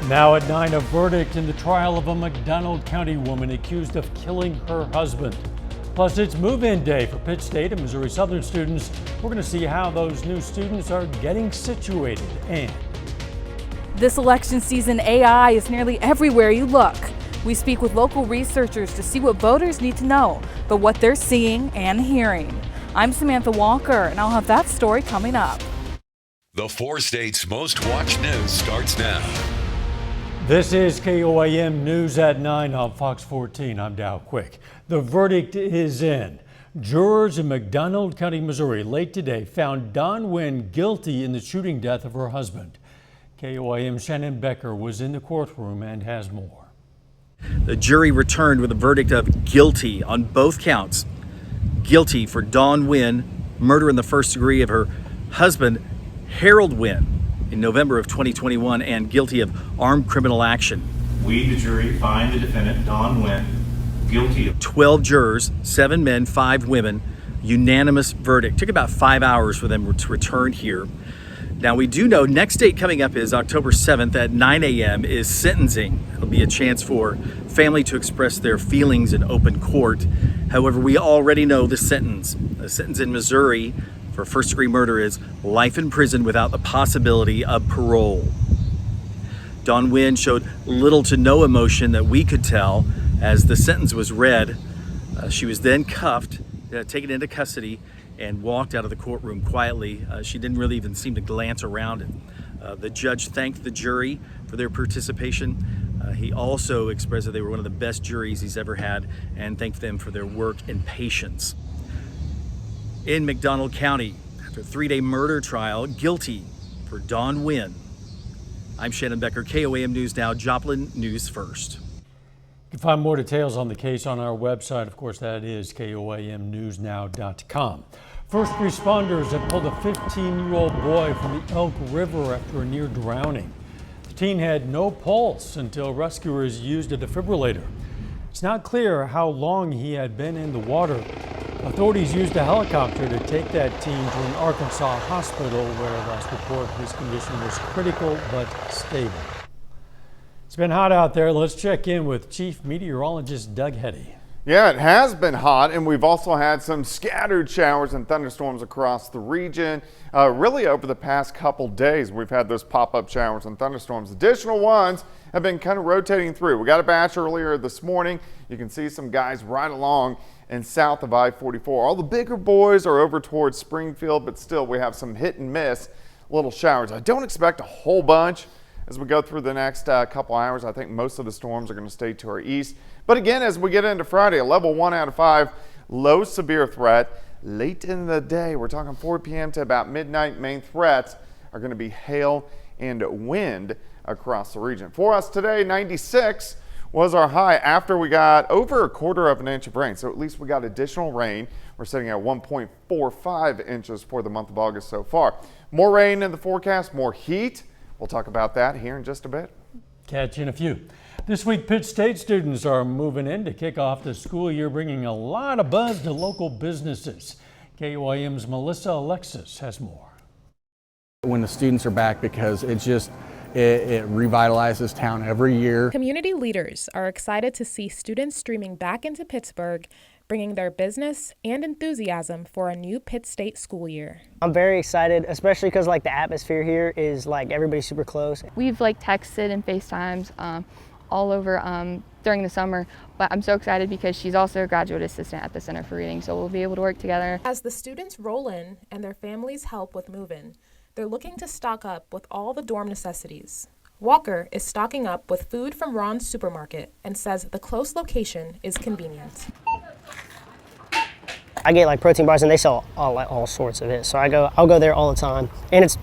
Now at 9, a verdict in the trial of a McDonald County woman accused of killing her husband. Plus, it's move-in day for Pitt State and Missouri Southern students. We're going to see how those new students are getting situated. And this election season, AI is nearly everywhere you look. We speak with local researchers to see what voters need to know, but what they're seeing and hearing. I'm Samantha Walker, and I'll have that story coming up. The 4 states' most watched news starts now. this is KOAM News at 9 on Fox 14. I'm Dow Quick. The verdict is in. Jurors in McDonald County, Missouri, late today found Dawn Wynn guilty in the shooting death of her husband. KOAM Shannon Becker was in the courtroom and has more. The jury returned with a verdict of guilty on both counts. Guilty for Dawn Wynn, murder in the first degree of her husband, Harold Wynn, in November of 2021, and guilty of armed criminal action. We, the jury, find the defendant, Dawn Wynn, guilty of 12 jurors, 7 men, 5 women, unanimous verdict. Took about 5 hours for them to return here. Now, we do know next date coming up is October 7th at 9 a.m. is sentencing. It'll be a chance for family to express their feelings in open court. However, we already know the sentence. The sentence in Missouri for first-degree murder is life in prison without the possibility of parole. Dawn Wynn showed little to no emotion that we could tell as the sentence was read. She was then cuffed, taken into custody, and walked out of the courtroom quietly. She didn't really even seem to glance around it. The judge thanked the jury for their participation. He also expressed that they were one of the best juries he's ever had and thanked them for their work and patience. In McDonald County, after a 3-day murder trial, guilty for Dawn Wynn. I'm Shannon Becker, KOAM News Now, Joplin News First. You can find more details on the case on our website. Of course, that is KOAMnewsnow.com. First responders have pulled a 15-year-old boy from the Elk River after a near drowning. The teen had no pulse until rescuers used a defibrillator. It's not clear how long he had been in the water. Authorities used a helicopter to take that teen to an Arkansas hospital where last report his condition was critical but stable. It's been hot out there. Let's check in with Chief Meteorologist Doug Heddy. Yeah, it has been hot, and we've also had some scattered showers and thunderstorms across the region. Really over the past couple days, we've had those pop-up showers and thunderstorms. Additional ones have been kind of rotating through. We got a batch earlier this morning. You can see some guys right along and south of I-44. All the bigger boys are over towards Springfield, but still we have some hit and miss little showers. I don't expect a whole bunch as we go through the next couple hours. I think most of the storms are going to stay to our east. But again, as we get into Friday, a level 1 out of 5, low severe threat. Late in the day, we're talking 4 p.m. to about midnight, main threats are going to be hail and wind across the region. For us today, 96 was our high after we got over 1/4 of an inch of rain. So at least we got additional rain. We're sitting at 1.45 inches for the month of August so far. More rain in the forecast, more heat. We'll talk about that here in just a bit. Catch you in a few. This week, Pitt State students are moving in to kick off the school year, bringing a lot of buzz to local businesses. KOAM's Melissa Alexis has more. When the students are back, because it revitalizes town every year. Community leaders are excited to see students streaming back into Pittsburgh, bringing their business and enthusiasm for a new Pitt State school year. I'm very excited, especially because the atmosphere here is everybody's super close. We've texted and FaceTimes all over during the summer, but I'm so excited because she's also a graduate assistant at the Center for Reading, so we'll be able to work together. As the students roll in and their families help with move-in, they're looking to stock up with all the dorm necessities. Walker is stocking up with food from Ron's Supermarket and says the close location is convenient. I get protein bars and they sell all sorts of it, so I'll go there all the time, and it's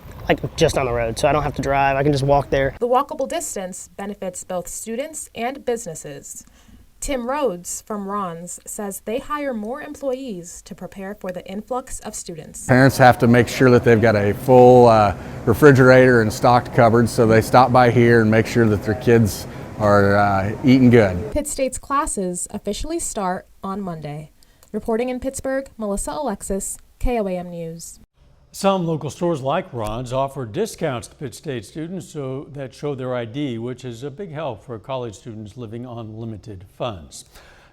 just on the road, so I don't have to drive. I can just walk there. The walkable distance benefits both students and businesses. Tim Rhodes from Ron's says they hire more employees to prepare for the influx of students. Parents have to make sure that they've got a full refrigerator and stocked cupboards, so they stop by here and make sure that their kids are eating good. Pitt State's classes officially start on Monday. Reporting in Pittsburgh, Melissa Alexis, KOAM News. Some local stores like Ron's offer discounts to Pitt State students that show their ID, which is a big help for college students living on limited funds.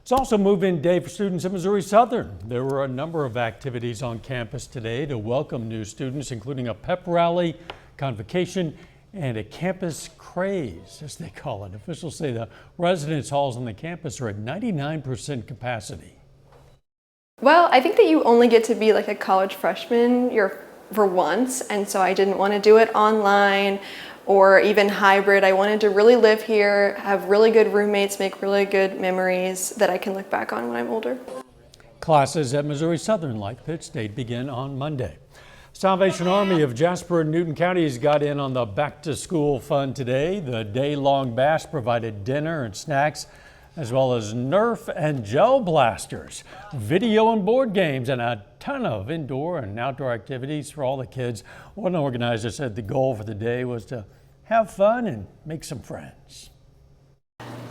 It's also move-in day for students at Missouri Southern. There were a number of activities on campus today to welcome new students, including a pep rally, convocation, and a campus craze, as they call it. Officials say the residence halls on the campus are at 99% capacity. Well, I think that you only get to be like a college freshman for once, and so I didn't want to do it online or even hybrid. I wanted to really live here, have really good roommates, make really good memories that I can look back on when I'm older. Classes at Missouri Southern, like Pitt State, begin on Monday. Salvation Army of Jasper and Newton counties got in on the back-to-school fun today. The day-long bash provided dinner and snacks, as well as Nerf and gel blasters, video and board games, and a ton of indoor and outdoor activities for all the kids. One organizer said the goal for the day was to have fun and make some friends.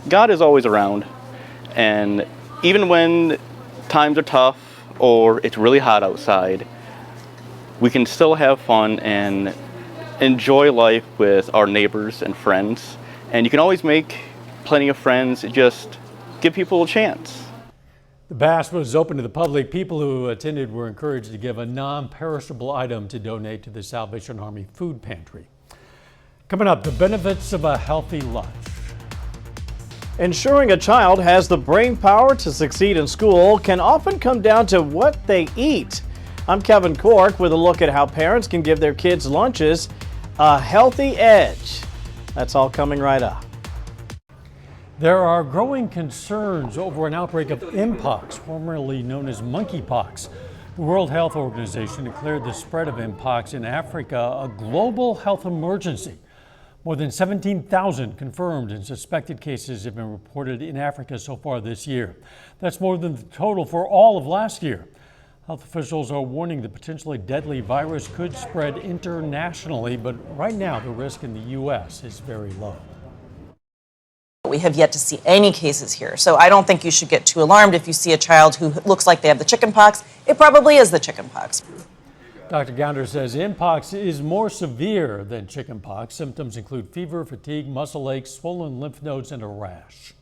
God is always around, and even when times are tough or it's really hot outside, we can still have fun and enjoy life with our neighbors and friends. And you can always make plenty of friends. Just give people a chance. The bash was open to the public. People who attended were encouraged to give a non-perishable item to donate to the Salvation Army food pantry. Coming up, the benefits of a healthy lunch. Ensuring a child has the brain power to succeed in school can often come down to what they eat. I'm Kevin Cork with a look at how parents can give their kids' lunches a healthy edge. That's all coming right up. There are growing concerns over an outbreak of Mpox, formerly known as monkeypox. The World Health Organization declared the spread of Mpox in Africa a global health emergency. More than 17,000 confirmed and suspected cases have been reported in Africa so far this year. That's more than the total for all of last year. Health officials are warning the potentially deadly virus could spread internationally, but right now the risk in the U.S. is very low. We have yet to see any cases here, so I don't think you should get too alarmed if you see a child who looks like they have the chickenpox. It probably is the chickenpox. Dr. Gounder says Mpox is more severe than chickenpox. Symptoms include fever, fatigue, muscle aches, swollen lymph nodes, and a rash.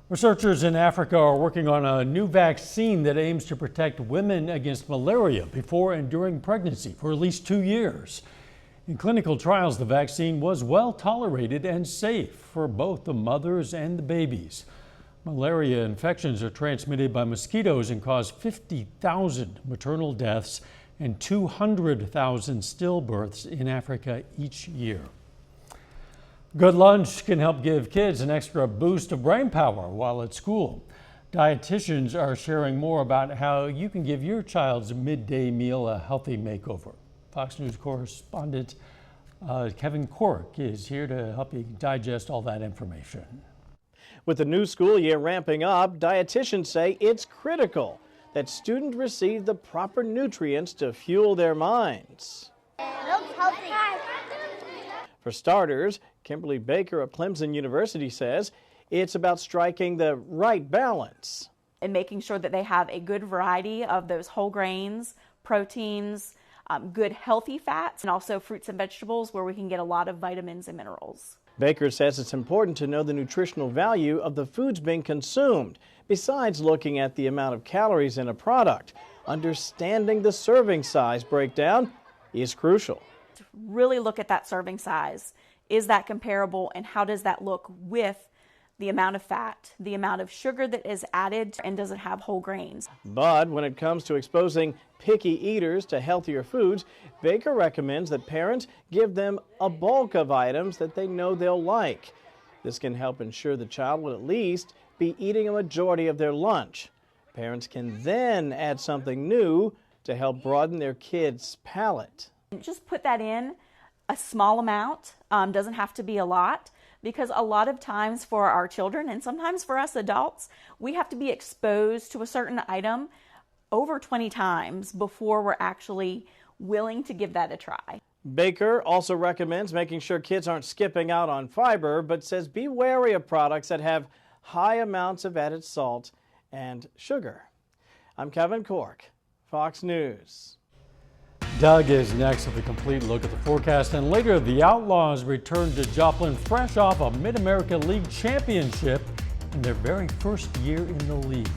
Researchers in Africa are working on a new vaccine that aims to protect women against malaria before and during pregnancy for at least 2 years. In clinical trials, the vaccine was well tolerated and safe for both the mothers and the babies. Malaria infections are transmitted by mosquitoes and cause 50,000 maternal deaths and 200,000 stillbirths in Africa each year. Good lunch can help give kids an extra boost of brain power while at school. Dietitians are sharing more about how you can give your child's midday meal a healthy makeover. Fox News correspondent Kevin Cork is here to help you digest all that information. With the new school year ramping up, dietitians say it's critical that students receive the proper nutrients to fuel their minds. For starters, Kimberly Baker of Clemson University says it's about striking the right balance. And making sure that they have a good variety of those whole grains, proteins, good healthy fats, and also fruits and vegetables where we can get a lot of vitamins and minerals. Baker says it's important to know the nutritional value of the foods being consumed. Besides looking at the amount of calories in a product, understanding the serving size breakdown is crucial. Really look at that serving size. Is that comparable, and how does that look with the amount of fat, the amount of sugar that is added, and does it have whole grains? But when it comes to exposing picky eaters to healthier foods, Baker recommends that parents give them a bulk of items that they know they'll like. This can help ensure the child will at least be eating a majority of their lunch. Parents can then add something new to help broaden their kids' palate. Just put that in a small amount, doesn't have to be a lot, because a lot of times for our children and sometimes for us adults, we have to be exposed to a certain item over 20 times before we're actually willing to give that a try. Baker also recommends making sure kids aren't skipping out on fiber, but says be wary of products that have high amounts of added salt and sugar. I'm Kevin Cork, Fox News. Doug is next with a complete look at the forecast. And later, the Outlaws return to Joplin fresh off a Mid-America League championship in their very first year in the league.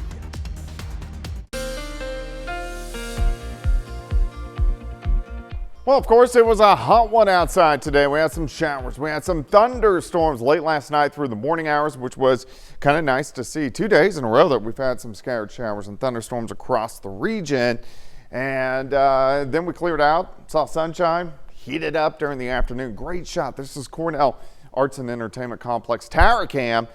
Well, of course, it was a hot one outside today. We had some showers. We had some thunderstorms late last night through the morning hours, which was kind of nice to see. 2 days in a row that we've had some scattered showers and thunderstorms across the region. And then we cleared out, saw sunshine, heated up during the afternoon. Great shot. This is Cornell Arts and Entertainment Complex Tower Cam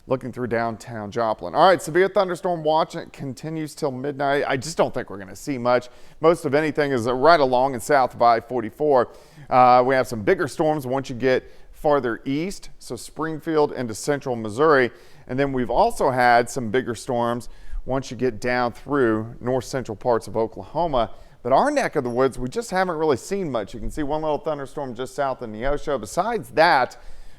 looking through downtown Joplin. All right, severe thunderstorm watch. It continues till midnight. I just don't think we're going to see much. Most of anything is right along in south of I-44. We have some bigger storms once you get farther east, so Springfield into central Missouri. And then we've also had some bigger storms once you get down through north central parts of Oklahoma. But our neck of the woods, we just haven't really seen much. You can see one little thunderstorm just south of Neosho. Besides that,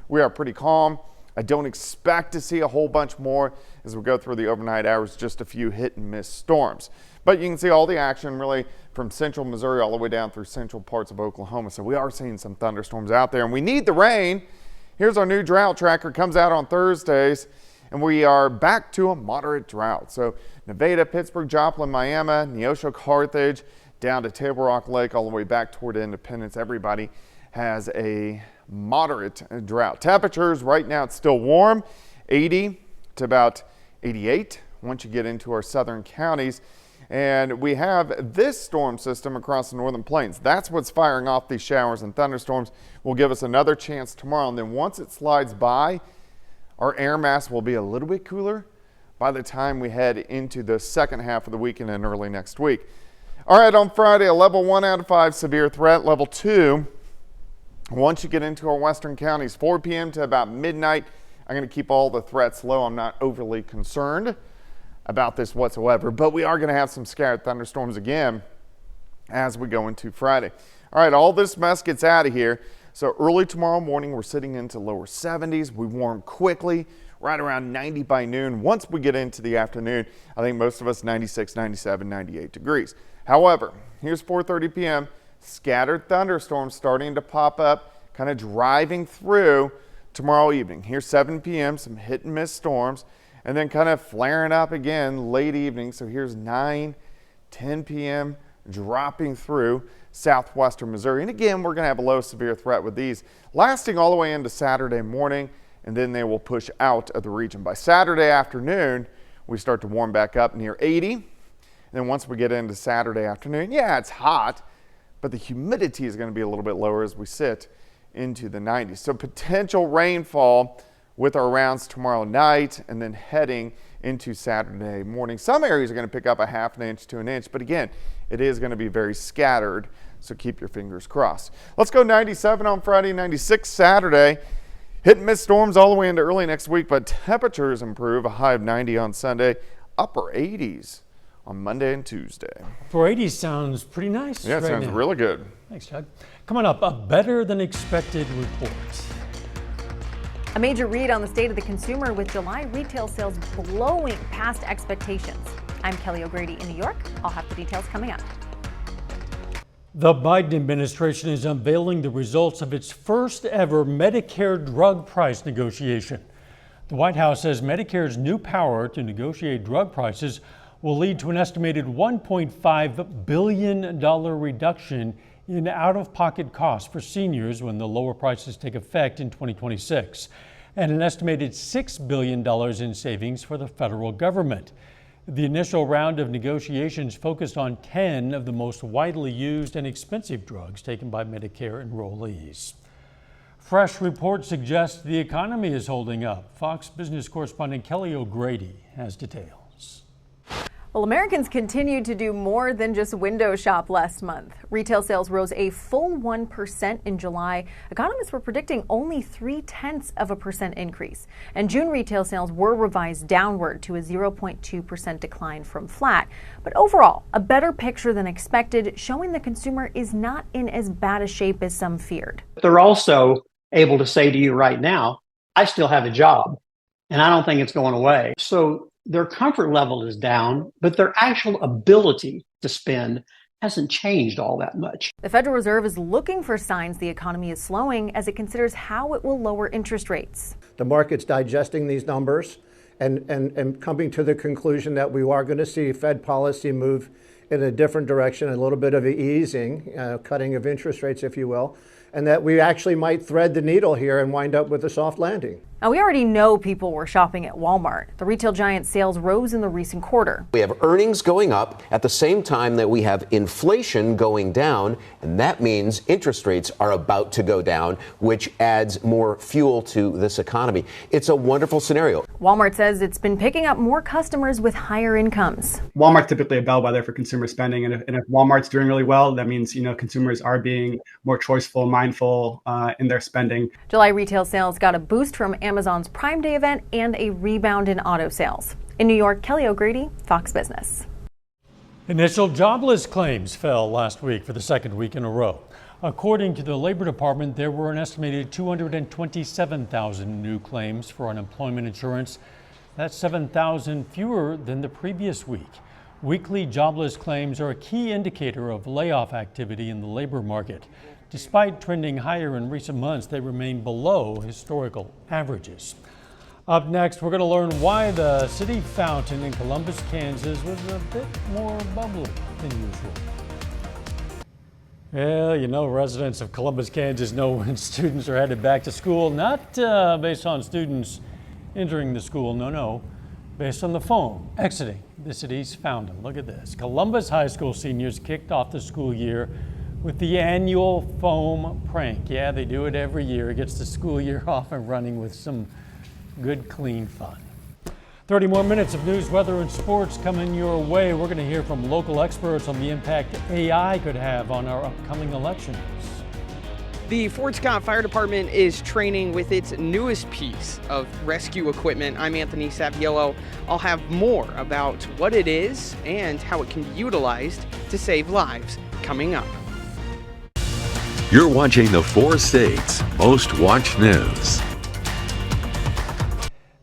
we are pretty calm. I don't expect to see a whole bunch more as we go through the overnight hours, just a few hit and miss storms. But you can see all the action really from central Missouri all the way down through central parts of Oklahoma. So we are seeing some thunderstorms out there and we need the rain. Here's our new drought tracker. It comes out on Thursdays and we are back to a moderate drought. So Nevada, Pittsburgh, Joplin, Miami, Neosho, Carthage, down to Table Rock Lake, all the way back toward Independence. Everybody has a moderate drought. Temperatures right now, it's still warm, 80 to about 88 once you get into our southern counties. And we have this storm system across the northern plains. That's what's firing off these showers and thunderstorms. Will give us another chance tomorrow. And then once it slides by, our air mass will be a little bit cooler by the time we head into the second half of the weekend and early next week. All right, on Friday, a level 1 out of 5 severe threat, level 2. Once you get into our western counties, 4 p.m. to about midnight, I'm going to keep all the threats low. I'm not overly concerned about this whatsoever, but we are going to have some scattered thunderstorms again as we go into Friday. All right, all this mess gets out of here. So early tomorrow morning, we're sitting into lower 70s. We warm quickly, right around 90 by noon. Once we get into the afternoon, I think most of us 96, 97, 98 degrees. However, here's 4:30 p.m. Scattered thunderstorms starting to pop up, kind of driving through tomorrow evening. Here's 7 p.m., some hit and miss storms, and then kind of flaring up again late evening. So here's 9, 10 p.m., dropping through southwestern Missouri. And again, we're going to have a low severe threat with these lasting all the way into Saturday morning, and then they will push out of the region. By Saturday afternoon, we start to warm back up near 80. And then once we get into Saturday afternoon, yeah, it's hot, but the humidity is going to be a little bit lower as we sit into the 90s. So potential rainfall with our rounds tomorrow night and then heading into Saturday morning. Some areas are going to pick up a ½ an inch to an inch, but again, it is going to be very scattered, so keep your fingers crossed. Let's go 97 on Friday, 96 Saturday. Hit and miss storms all the way into early next week, but temperatures improve. A high of 90 on Sunday, upper 80s on Monday and Tuesday. 480 sounds pretty nice. Yeah, it right sounds now. really good. Thanks, Doug. Coming up, a better than expected report. A major read on the state of the consumer with July retail sales blowing past expectations. I'm Kelly O'Grady in New York. I'll have the details coming up. The Biden administration is unveiling the results of its first ever Medicare drug price negotiation. The White House says Medicare's new power to negotiate drug prices will lead to an estimated $1.5 billion reduction in out-of-pocket costs for seniors when the lower prices take effect in 2026, and an estimated $6 billion in savings for the federal government. The initial round of negotiations focused on 10 of the most widely used and expensive drugs taken by Medicare enrollees. Fresh reports suggest the economy is holding up. Fox Business correspondent Kelly O'Grady has details. Well, Americans continued to do more than just window shop last month. Retail sales rose a full 1% in July. Economists were predicting only 0.3% increase. And June retail sales were revised downward to a 0.2% decline from flat. But overall, a better picture than expected, showing the consumer is not in as bad a shape as some feared. They're also able to say to you right now, I still have a job and I don't think it's going away. So their comfort level is down, but their actual ability to spend hasn't changed all that much. The Federal Reserve is looking for signs the economy is slowing as it considers how it will lower interest rates. The market's digesting these numbers and coming to the conclusion that we are going to see Fed policy move in a different direction, a little bit of easing, cutting of interest rates, if you will, and that we actually might thread the needle here and wind up with a soft landing. Now, we already know people were shopping at Walmart. The retail giant sales rose in the recent quarter. We have earnings going up at the same time that we have inflation going down, and that means interest rates are about to go down, which adds more fuel to this economy. It's a wonderful scenario. Walmart says it's been picking up more customers with higher incomes. Walmart's typically a bellwether for consumer spending, and if Walmart's doing really well, that means consumers are being more choiceful, mindful in their spending. July retail sales got a boost from Amazon's Prime Day event and a rebound in auto sales. In New York, Kelly O'Grady, Fox Business. Initial jobless claims fell last week for the second week in a row. According to the Labor Department, there were an estimated 227,000 new claims for unemployment insurance. That's 7,000 fewer than the previous week. Weekly jobless claims are a key indicator of layoff activity in the labor market. Despite trending higher in recent months, they remain below historical averages. Up next, we're going to learn why the city fountain in Columbus, Kansas was a bit more bubbly than usual. Well, residents of Columbus, Kansas know when students are headed back to school, not based on students entering the school, no, based on the foam exiting the city's fountain. Look at this. Columbus High School seniors kicked off the school year with the annual foam prank. Yeah, they do it every year. It gets the school year off and running with some good, clean fun. 30 more minutes of news, weather, and sports coming your way. We're going to hear from local experts on the impact AI could have on our upcoming elections. The Fort Scott Fire Department is training with its newest piece of rescue equipment. I'm Anthony Saviello. I'll have more about what it is and how it can be utilized to save lives coming up. You're watching the 4 States Most Watched News.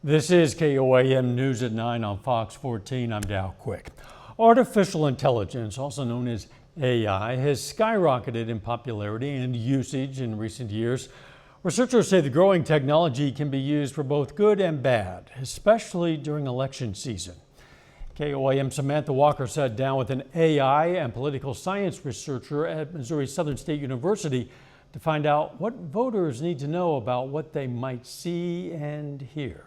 This is KOAM News at 9 on Fox 14. I'm Dow Quick. Artificial intelligence, also known as AI, has skyrocketed in popularity and usage in recent years. Researchers say the growing technology can be used for both good and bad, especially during election season. KOAM Samantha Walker sat down with an AI and political science researcher at Missouri Southern State University to find out what voters need to know about what they might see and hear.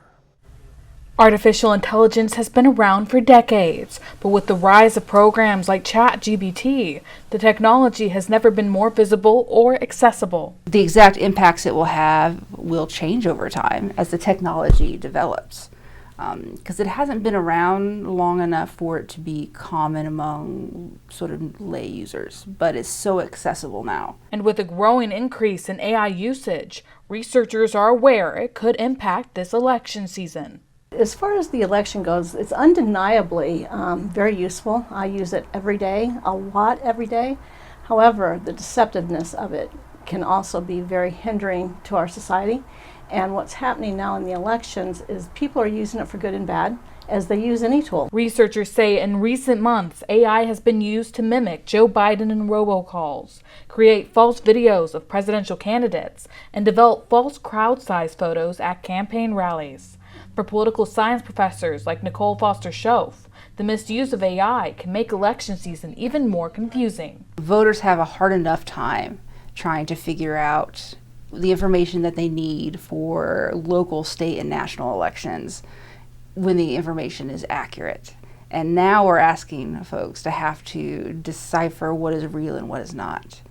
Artificial intelligence has been around for decades, but with the rise of programs like ChatGPT, the technology has never been more visible or accessible. The exact impacts it will have will change over time as the technology develops, because it hasn't been around long enough for it to be common among sort of lay users, but it's so accessible now. And with a growing increase in AI usage, researchers are aware it could impact this election season. As far as the election goes, it's undeniably very useful. I use it every day, a lot every day. However, the deceptiveness of it can also be very hindering to our society. And what's happening now in the elections is people are using it for good and bad, as they use any tool. Researchers say in recent months, AI has been used to mimic Joe Biden in robocalls, create false videos of presidential candidates, and develop false crowd-size photos at campaign rallies. For political science professors like Nicole Foster-Schoaf, the misuse of AI can make election season even more confusing. Voters have a hard enough time trying to figure out the information that they need for local, state, and national elections when the information is accurate. And now we're asking folks to have to decipher what is real and what is not.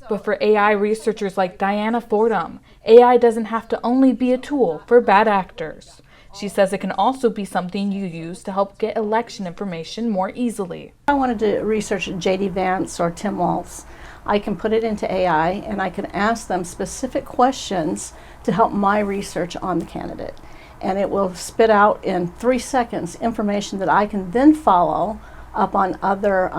But for AI researchers like Diana Fordham, AI doesn't have to only be a tool for bad actors. She says it can also be something you use to help get election information more easily. I wanted to research J.D. Vance or Tim Walz. I can put it into AI and I can ask them specific questions to help my research on the candidate. And it will spit out in 3 seconds information that I can then follow up on other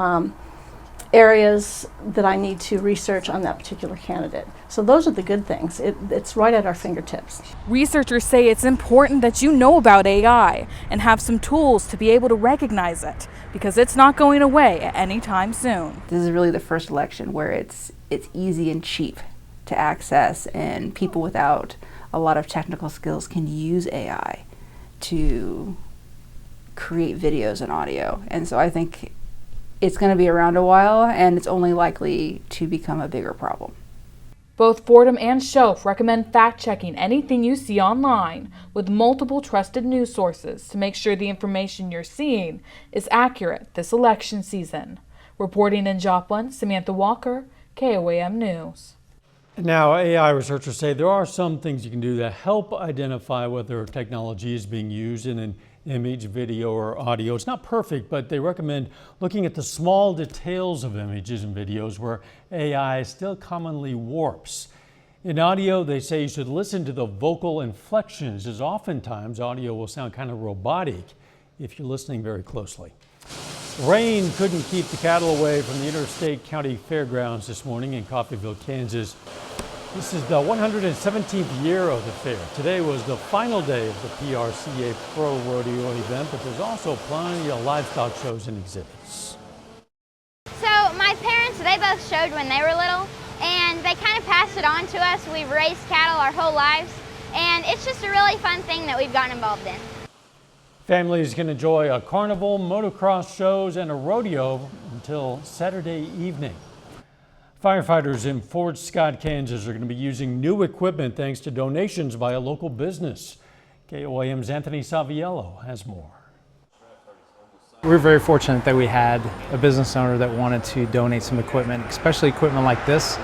areas that I need to research on that particular candidate. So those are the good things. It's right at our fingertips. Researchers say it's important that you know about AI and have some tools to be able to recognize it, because it's not going away anytime soon. This is really the first election where it's easy and cheap to access, and people without a lot of technical skills can use AI to create videos and audio. And so I think it's going to be around a while, and it's only likely to become a bigger problem. Both Fordham and Shoaf recommend fact-checking anything you see online with multiple trusted news sources to make sure the information you're seeing is accurate this election season. Reporting in Joplin, Samantha Walker, KOAM News. Now, AI researchers say there are some things you can do to help identify whether technology is being used in an image, video, or audio. It's not perfect, but they recommend looking at the small details of images and videos where AI still commonly warps. In audio, they say you should listen to the vocal inflections, as oftentimes audio will sound kind of robotic if you're listening very closely. Rain couldn't keep the cattle away from the Interstate County Fairgrounds this morning in Coffeyville, Kansas. This is the 117th year of the fair. Today was the final day of the PRCA Pro Rodeo event, but there's also plenty of livestock shows and exhibits. So my parents, they both showed when they were little, and they kind of passed it on to us. We've raised cattle our whole lives, and it's just a really fun thing that we've gotten involved in. Families can enjoy a carnival, motocross shows, and a rodeo until Saturday evening. Firefighters in Fort Scott, Kansas are going to be using new equipment thanks to donations by a local business. KOAM's Anthony Saviello has more. We're very fortunate that we had a business owner that wanted to donate some equipment, especially equipment like this.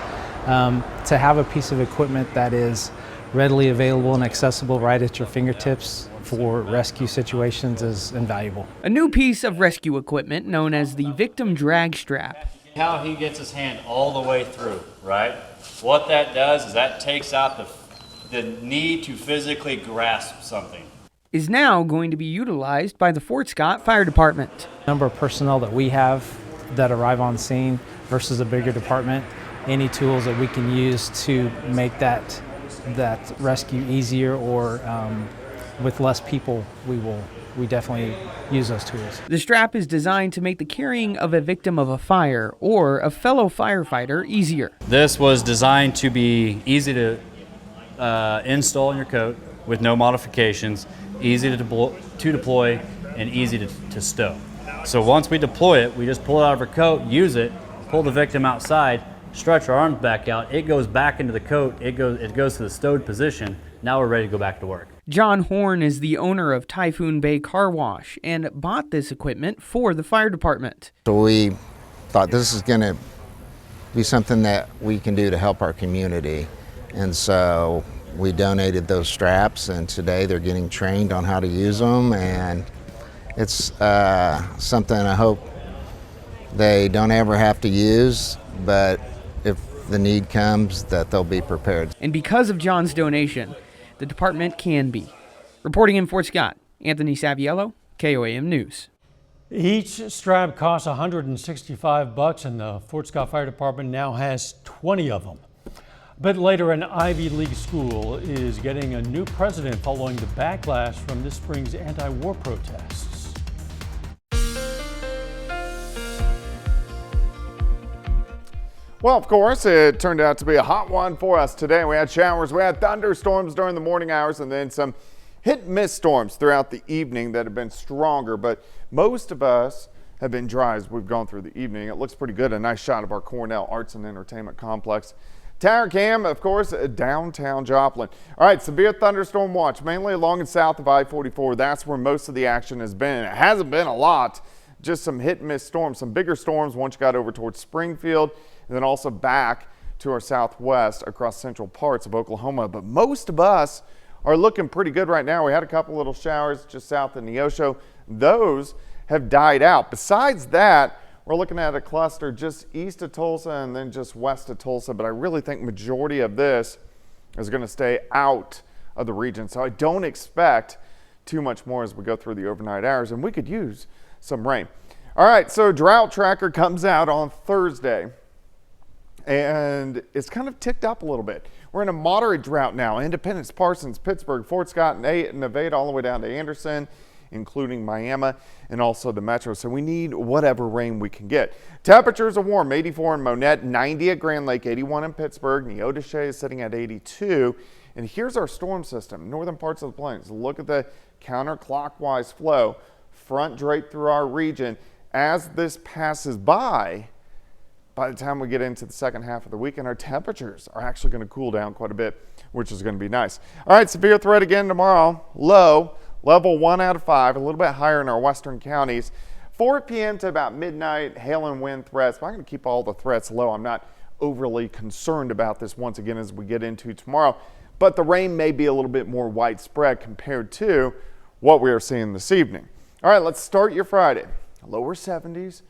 To have a piece of equipment that is readily available and accessible right at your fingertips for rescue situations is invaluable. A new piece of rescue equipment known as the victim drag strap. How he gets his hand all the way through, right? What that does is that takes out the need to physically grasp something. Is now going to be utilized by the Fort Scott Fire Department. The number of personnel that we have that arrive on scene versus a bigger department, any tools that we can use to make that rescue easier or with less people, we definitely use those tools. The strap is designed to make the carrying of a victim of a fire or a fellow firefighter easier. This was designed to be easy to install in your coat with no modifications, easy to deploy, and easy to stow. So once we deploy it, we just pull it out of our coat, use it, pull the victim outside, stretch our arms back out, it goes back into the coat, it goes to the stowed position. Now we're ready to go back to work. John Horn is the owner of Typhoon Bay Car Wash and bought this equipment for the fire department. So we thought this is going to be something that we can do to help our community. And so we donated those straps, and today they're getting trained on how to use them. And it's something I hope they don't ever have to use, but if the need comes, that they'll be prepared. And because of John's donation, the department can be. Reporting in Fort Scott, Anthony Saviello, KOAM News. Each strap costs $165, and the Fort Scott Fire Department now has 20 of them. But later, an Ivy League school is getting a new president following the backlash from this spring's anti-war protests. Well, of course, it turned out to be a hot one for us today. We had showers, we had thunderstorms during the morning hours, and then some hit-and-miss storms throughout the evening that have been stronger. But most of us have been dry as we've gone through the evening. It looks pretty good. A nice shot of our Cornell Arts and Entertainment Complex. Tower cam, of course, downtown Joplin. All right, severe thunderstorm watch, mainly along and south of I-44. That's where most of the action has been. It hasn't been a lot, just some hit-and-miss storms, some bigger storms once you got over towards Springfield, and then also back to our southwest across central parts of Oklahoma. But most of us are looking pretty good right now. We had a couple little showers just south of Neosho. Those have died out. Besides that, we're looking at a cluster just east of Tulsa and then just west of Tulsa. But I really think majority of this is going to stay out of the region. So I don't expect too much more as we go through the overnight hours, and we could use some rain. All right, so drought tracker comes out on Thursday, and it's kind of ticked up a little bit. We're in a moderate drought now. Independence, Parsons, Pittsburgh, Fort Scott, and Nevada, all the way down to Anderson, including Miami and also the metro. So we need whatever rain we can get. Temperatures are warm, 84 in Monette, 90 at Grand Lake, 81 in Pittsburgh. Neodesha is sitting at 82. And here's our storm system, northern parts of the plains. Look at the counterclockwise flow, front draped through our region. As this passes by the time we get into the second half of the weekend, our temperatures are actually going to cool down quite a bit, which is going to be nice. All right, severe threat again tomorrow. Low, level 1 out of 5, a little bit higher in our western counties. 4 p.m. to about midnight, hail and wind threats. But I'm going to keep all the threats low. I'm not overly concerned about this once again as we get into tomorrow. But the rain may be a little bit more widespread compared to what we are seeing this evening. All right, let's start your Friday. Lower 70s,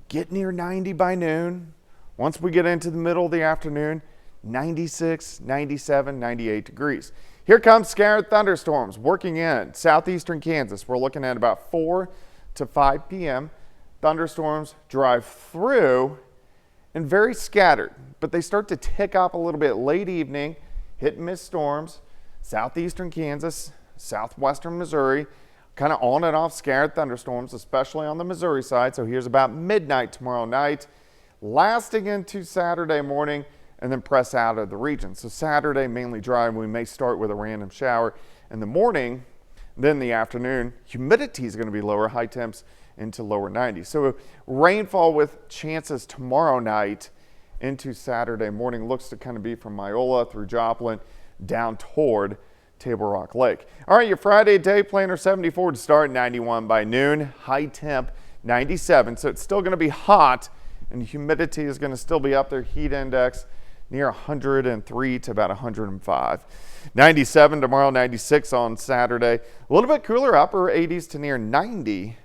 get near 90 by noon. Once we get into the middle of the afternoon, 96, 97, 98 degrees. Here comes scattered thunderstorms working in southeastern Kansas. We're looking at about 4 to 5 p.m. Thunderstorms drive through and very scattered, but they start to tick up a little bit late evening, hit and miss storms, southeastern Kansas, southwestern Missouri, kind of on and off scattered thunderstorms, especially on the Missouri side. So here's about midnight tomorrow night, lasting into Saturday morning, and then press out of the region. So Saturday mainly dry. We may start with a random shower in the morning, then the afternoon. Humidity is going to be lower, high temps into lower 90s. So rainfall with chances tomorrow night into Saturday morning looks to kind of be from Myola through Joplin down toward Table Rock Lake. All right, your Friday day planner, 74 to start, 91 by noon, high temp 97. So it's still going to be hot, and humidity is going to still be up there. Heat index near 103 to about 105. 97 tomorrow, 96 on Saturday. A little bit cooler, upper 80s to near 90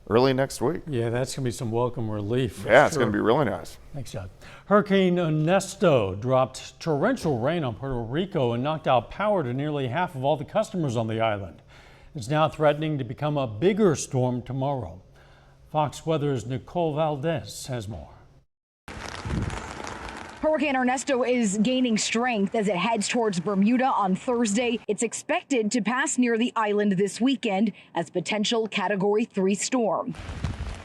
early next week. Yeah, that's going to be some welcome relief. Yeah, it's going to be really nice. Thanks, John. Hurricane Ernesto dropped torrential rain on Puerto Rico and knocked out power to nearly half of all the customers on the island. It's now threatening to become a bigger storm tomorrow. Fox Weather's Nicole Valdez has more. Hurricane Ernesto is gaining strength as it heads towards Bermuda on Thursday. It's expected to pass near the island this weekend as potential Category 3 storm.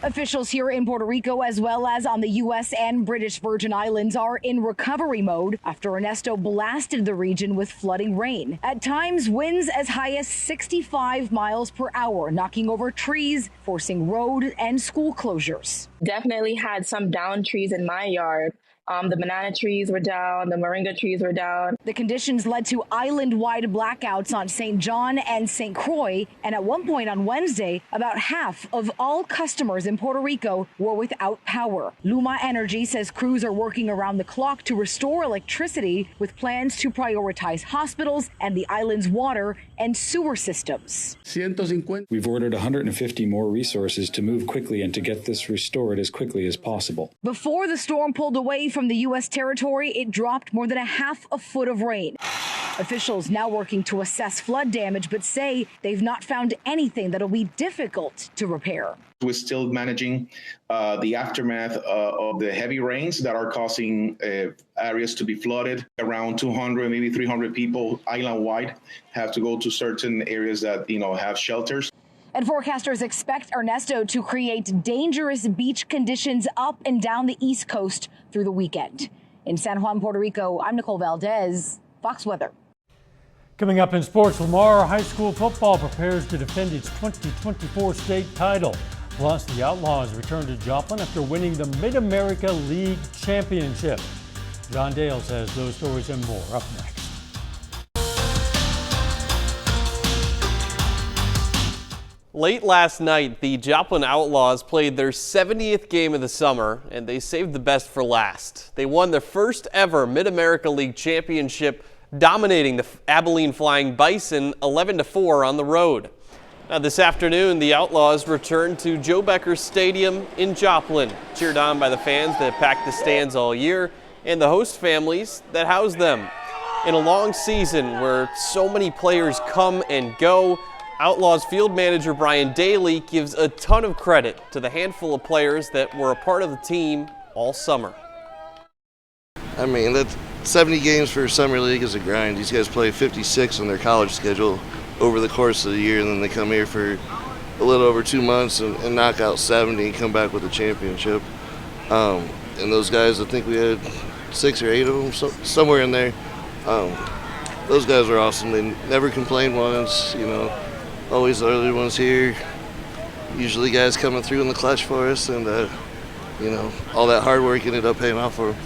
Officials here in Puerto Rico, as well as on the U.S. and British Virgin Islands, are in recovery mode after Ernesto blasted the region with flooding rain. At times, winds as high as 65 miles per hour, knocking over trees, forcing road and school closures. Definitely had some downed trees in my yard. The banana trees were down, the moringa trees were down. The conditions led to island-wide blackouts on St. John and St. Croix, and at one point on Wednesday, about half of all customers in Puerto Rico were without power. Luma Energy says crews are working around the clock to restore electricity with plans to prioritize hospitals and the island's water and sewer systems. We've ordered 150 more resources to move quickly and to get this restored as quickly as possible. Before the storm pulled away from the U.S. territory, it dropped more than a half a foot of rain. Officials now working to assess flood damage, but say they've not found anything that'll be difficult to repair. We're still managing the aftermath of the heavy rains that are causing areas to be flooded. Around 200, maybe 300 people island-wide have to go to certain areas that, have shelters. And forecasters expect Ernesto to create dangerous beach conditions up and down the East Coast through the weekend. In San Juan, Puerto Rico, I'm Nicole Valdez, Fox Weather. Coming up in sports, Lamar High School football prepares to defend its 2024 state title. Plus, the Outlaws return to Joplin after winning the Mid-America League Championship. John Dales has those stories and more up next. Late last night, the Joplin Outlaws played their 70th game of the summer, and they saved the best for last. They won their first ever Mid-America League Championship, dominating the Abilene Flying Bison 11-4 on the road. Now this afternoon, the Outlaws return to Joe Becker Stadium in Joplin, cheered on by the fans that packed the stands all year and the host families that house them. In a long season where so many players come and go, Outlaws field manager Brian Daly gives a ton of credit to the handful of players that were a part of the team all summer. I mean, that's 70 games for Summer League is a grind. These guys play 56 on their college schedule over the course of the year, and then they come here for a little over 2 months and knock out 70 and come back with a championship. And those guys, I think we had 6 or 8 of them, somewhere in there. Those guys were awesome. They never complained once, you know, always the early ones here. Usually guys coming through in the clutch for us, and, you know, all that hard work ended up paying off for them.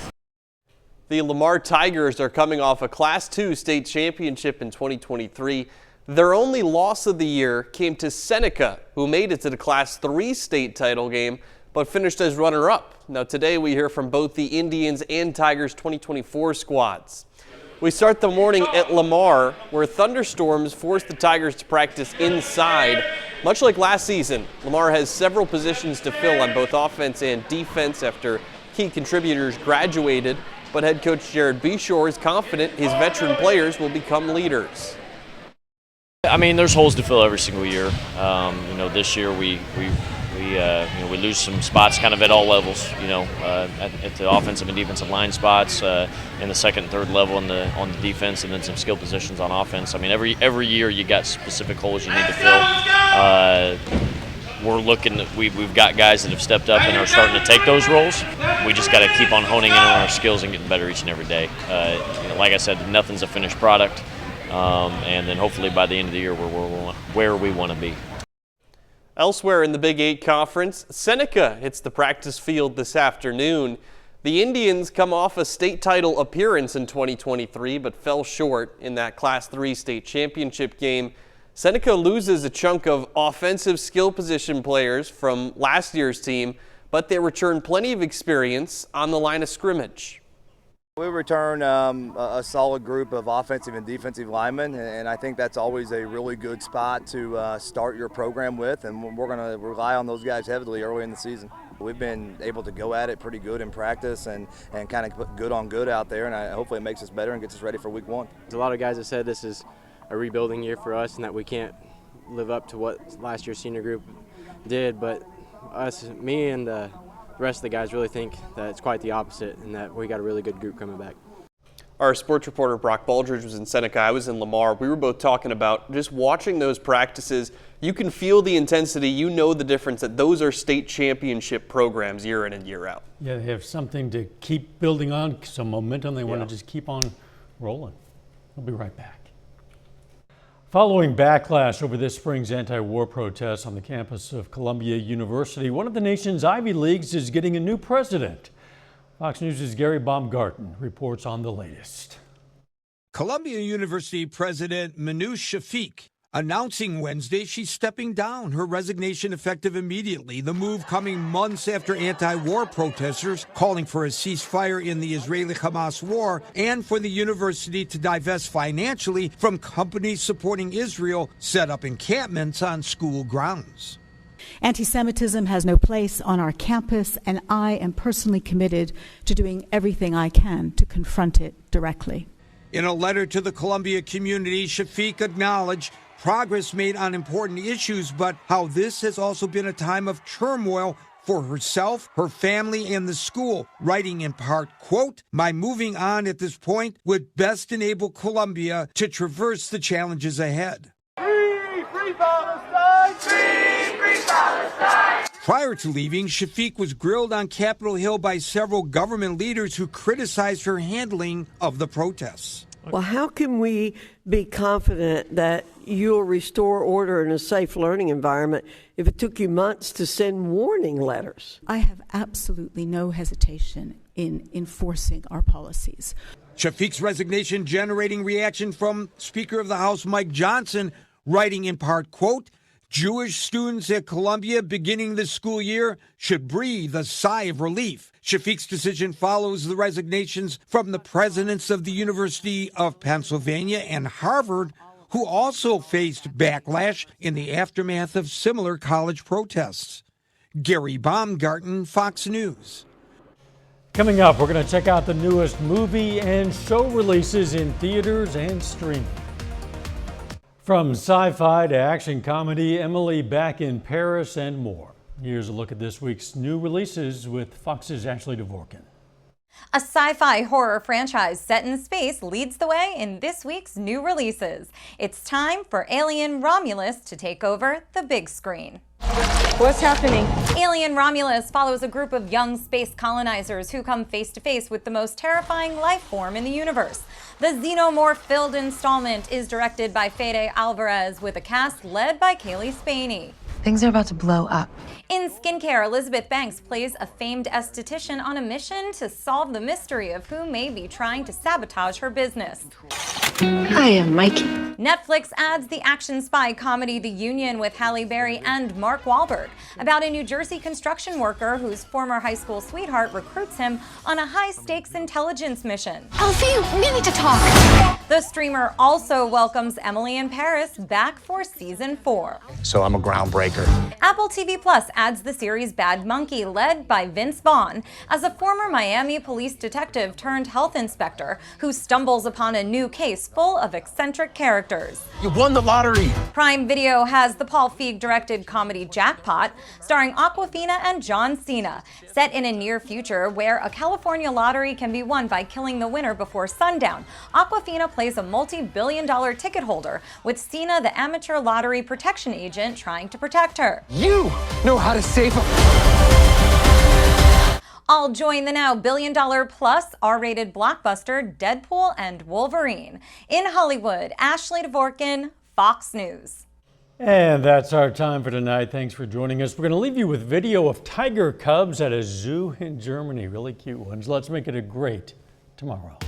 The Lamar Tigers are coming off a Class II state championship in 2023. Their only loss of the year came to Seneca, who made it to the Class III state title game, but finished as runner-up. Now today we hear from both the Indians and Tigers 2024 squads. We start the morning at Lamar, where thunderstorms forced the Tigers to practice inside. Much like last season, Lamar has several positions to fill on both offense and defense after key contributors graduated, but head coach Jared Beshore is confident his veteran players will become leaders. I mean, there's holes to fill every single year. You know, this year we lose some spots kind of at all levels. You know, at the offensive and defensive line spots, in the second and third level on the defense, and then some skill positions on offense. I mean, every year you got specific holes you need to fill. We're looking. We've got guys that have stepped up and are starting to take those roles. We just got to keep on honing in on our skills and getting better each and every day. You know, like I said, nothing's a finished product. And then hopefully by the end of the year we're where we want to be. Elsewhere in the Big 8 Conference, Seneca hits the practice field this afternoon. The Indians come off a state title appearance in 2023 but fell short in that Class III state championship game. Seneca loses a chunk of offensive skill position players from last year's team, but they return plenty of experience on the line of scrimmage. We return a solid group of offensive and defensive linemen, and I think that's always a really good spot to start your program with, and we're going to rely on those guys heavily early in the season. We've been able to go at it pretty good in practice and kind of put good on good out there, and hopefully it makes us better and gets us ready for week 1. A lot of guys have said this is a rebuilding year for us and that we can't live up to what last year's senior group did, but me and the rest of the guys really think that it's quite the opposite and that we got a really good group coming back. Our sports reporter Brock Baldridge was in Seneca. I was in Lamar. We were both talking about just watching those practices. You can feel the intensity. You know the difference that those are state championship programs year in and year out. Yeah, they have something to keep building on, some momentum. They want to just keep on rolling. We'll be right back. Following backlash over this spring's anti-war protests on the campus of Columbia University, one of the nation's Ivy Leagues is getting a new president. Fox News' Gary Baumgarten reports on the latest. Columbia University President Minouche Shafik announcing Wednesday she's stepping down, her resignation effective immediately. The move coming months after anti-war protesters calling for a ceasefire in the Israeli-Hamas war and for the university to divest financially from companies supporting Israel set up encampments on school grounds. Anti-Semitism has no place on our campus, and I am personally committed to doing everything I can to confront it directly. In a letter to the Columbia community, Shafik acknowledged progress made on important issues, but how this has also been a time of turmoil for herself, her family, and the school, writing in part, quote, "My moving on at this point would best enable Columbia to traverse the challenges ahead." Free Palestine! Free Palestine! Prior to leaving, Shafik was grilled on Capitol Hill by several government leaders who criticized her handling of the protests. Well, how can we be confident that you'll restore order in a safe learning environment if it took you months to send warning letters? I have absolutely no hesitation in enforcing our policies. Shafik's resignation generating reaction from Speaker of the House Mike Johnson, writing in part, quote, "Jewish students at Columbia beginning the school year should breathe a sigh of relief." Shafik's decision follows the resignations from the presidents of the University of Pennsylvania and Harvard, who also faced backlash in the aftermath of similar college protests. Gary Baumgarten, Fox News. Coming up, we're going to check out the newest movie and show releases in theaters and streaming. From sci-fi to action comedy, Emily back in Paris and more. Here's a look at this week's new releases with Fox's Ashley Dvorkin. A sci-fi horror franchise set in space leads the way in this week's new releases. It's time for Alien Romulus to take over the big screen. What's happening? Alien Romulus follows a group of young space colonizers who come face to face with the most terrifying life form in the universe. The xenomorph-filled installment is directed by Fede Alvarez with a cast led by Kaylee Spaney. Things are about to blow up. In skincare, Elizabeth Banks plays a famed esthetician on a mission to solve the mystery of who may be trying to sabotage her business. I am Mikey. Netflix adds the action spy comedy The Union with Halle Berry and Mark Wahlberg about a New Jersey construction worker whose former high school sweetheart recruits him on a high-stakes intelligence mission. Elfie, we need to talk. The streamer also welcomes Emily in Paris back for season 4. So I'm a groundbreaker. Apple TV Plus adds the series Bad Monkey, led by Vince Vaughn, as a former Miami police detective turned health inspector who stumbles upon a new case full of eccentric characters. You won the lottery. Prime Video has the Paul Feig-directed comedy Jackpot, starring Awkwafina and John Cena, set in a near future where a California lottery can be won by killing the winner before sundown. Awkwafina plays a multi-billion-dollar ticket holder, with Cena, the amateur lottery protection agent, trying to protect her. You know how to save them. I'll join the now billion-dollar-plus R-rated blockbuster Deadpool and Wolverine. In Hollywood, Ashley Dvorkin, Fox News. And that's our time for tonight. Thanks for joining us. We're going to leave you with video of tiger cubs at a zoo in Germany. Really cute ones. Let's make it a great tomorrow.